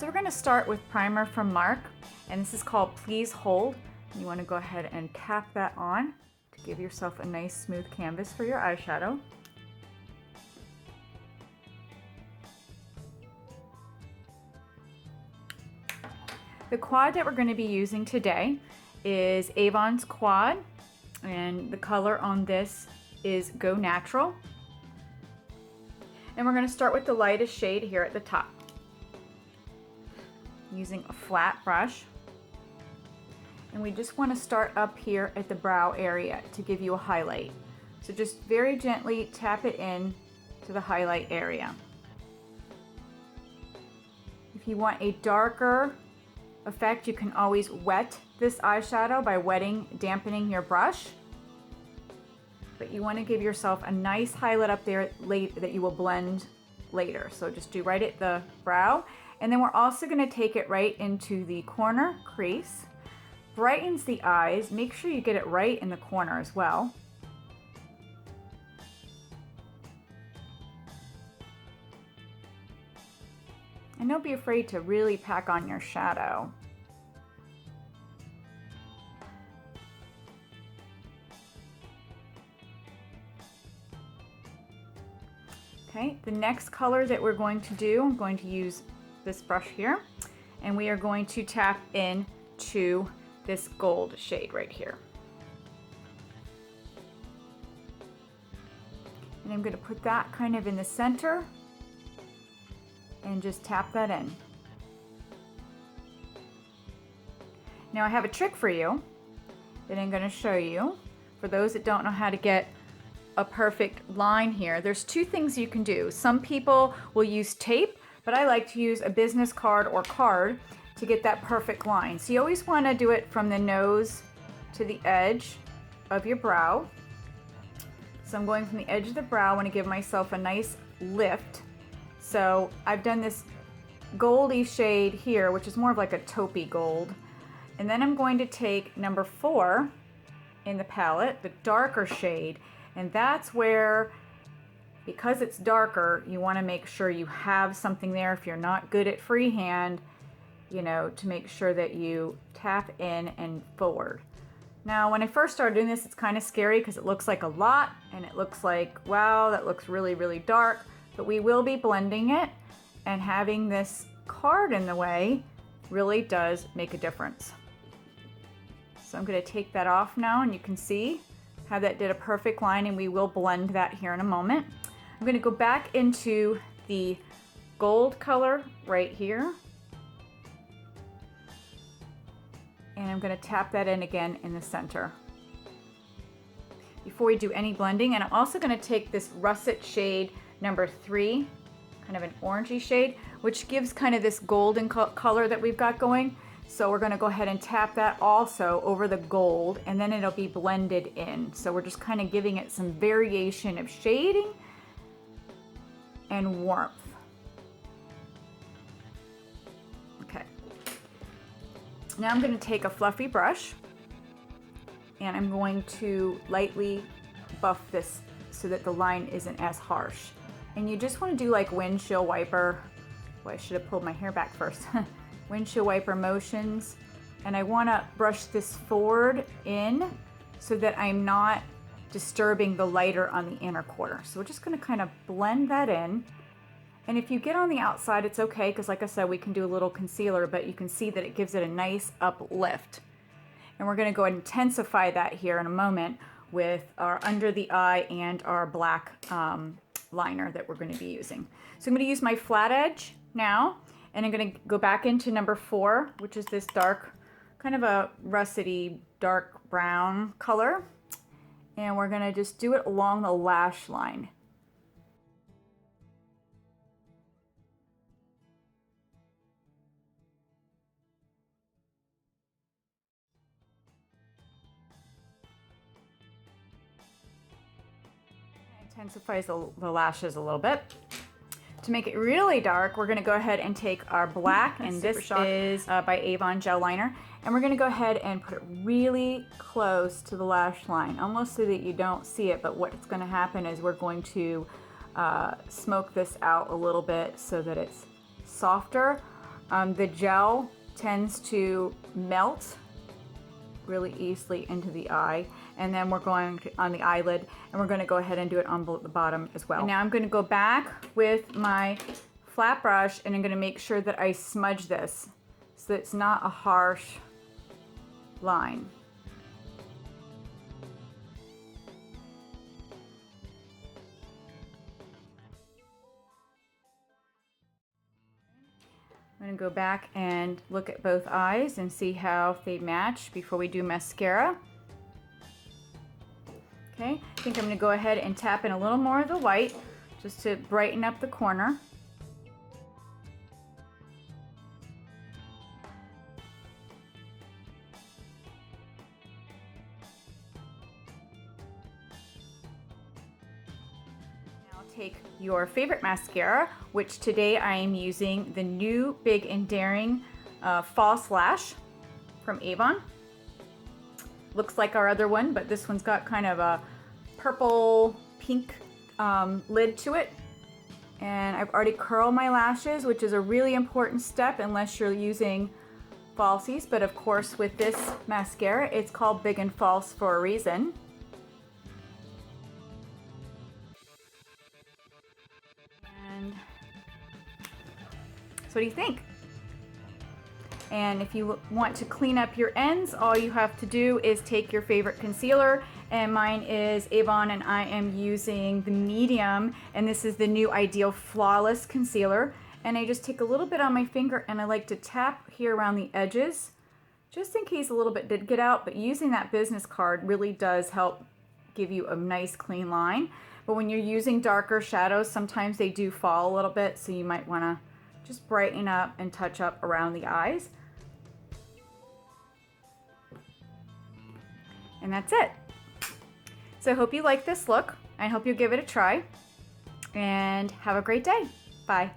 So we're going to start with primer from Mark, and this is called Please Hold. You want to go ahead and tap that on to give yourself a nice smooth canvas for your eyeshadow. The quad that we're going to be using today is Avon's quad, and the color on this is Go Natural. And we're going to start with the lightest shade here at the top, using a flat brush. And we just want to start up here at the brow area to give you a highlight. So just very gently tap it in to the highlight area. If you want a darker effect, you can always wet this eyeshadow by dampening your brush. But you want to give yourself a nice highlight up there that you will blend later. So just do right at the brow. And then we're also going to take it right into the corner crease. Brightens the eyes. Make sure you get it right in the corner as well. And don't be afraid to really pack on your shadow. Okay, the next color that we're going to do, I'm going to use this brush here, and we are going to tap into this gold shade right here. And I'm going to put that kind of in the center and just tap that in. Now I have a trick for you that I'm going to show you. For those that don't know how to get a perfect line here, there's two things you can do. Some people will use tape, but I like to use a business card or card to get that perfect line. So you always want to do it from the nose to the edge of your brow. So I'm going from the edge of the brow. I want to give myself a nice lift. So I've done this goldy shade here, which is more of like a taupey gold. And then I'm going to take number 4 in the palette, the darker shade. And that's where, because it's darker, you want to make sure you have something there. If you're not good at freehand, you know, to make sure that you tap in and forward. Now, when I first started doing this, it's kind of scary because it looks like a lot, and it looks like, wow, that looks really, really dark. But we will be blending it, and having this card in the way really does make a difference. So I'm going to take that off now, and you can see how that did a perfect line, and we will blend that here in a moment. I'm going to go back into the gold color right here, and I'm going to tap that in again in the center before we do any blending. And I'm also going to take this russet shade number 3, kind of an orangey shade, which gives kind of this golden color that we've got going. So we're going to go ahead and tap that also over the gold, and then it'll be blended in. So we're just kind of giving it some variation of shading and warmth. Okay. Now I'm going to take a fluffy brush, and I'm going to lightly buff this so that the line isn't as harsh. And you just want to do like windshield wiper. Well, I should have pulled my hair back first. Windshield wiper motions. And I want to brush this forward in so that I'm not disturbing the lighter on the inner corner. So we're just going to kind of blend that in. And if you get on the outside, it's okay, because like I said, we can do a little concealer, but you can see that it gives it a nice uplift. And we're going to go ahead and intensify that here in a moment with our under the eye and our black liner that we're going to be using. So I'm going to use my flat edge now, and I'm going to go back into number 4, which is this dark, kind of a russety dark brown color. And we're going to just do it along the lash line. Intensifies the lashes a little bit. To make it really dark, we're going to go ahead and take our black, and this is by Avon Gel Liner, and we're going to go ahead and put it really close to the lash line, almost so that you don't see it. But what's going to happen is we're going to smoke this out a little bit so that it's softer. The gel tends to melt really easily into the eye, and then we're going to, on the eyelid, and we're going to go ahead and do it on the bottom as well. And now I'm going to go back with my flat brush, and I'm going to make sure that I smudge this so that it's not a harsh line. I'm going to go back and look at both eyes and see how they match before we do mascara. Okay, I think I'm going to go ahead and tap in a little more of the white just to brighten up the corner. Take your favorite mascara, which today I am using the new Big and Daring False Lash from Avon. Looks like our other one, but this one's got kind of a purple pink lid to it. And I've already curled my lashes, which is a really important step unless you're using falsies. But of course with this mascara, it's called Big and False for a reason. So what do you think? And if you want to clean up your ends, all you have to do is take your favorite concealer, and mine is Avon, and I am using the medium, and this is the new Ideal Flawless Concealer. And I just take a little bit on my finger, and I like to tap here around the edges, just in case a little bit did get out, but using that business card really does help give you a nice clean line. But when you're using darker shadows, sometimes they do fall a little bit, so you might want to just brighten up and touch up around the eyes. And that's it. So I hope you like this look. I hope you'll give it a try. And have a great day. Bye.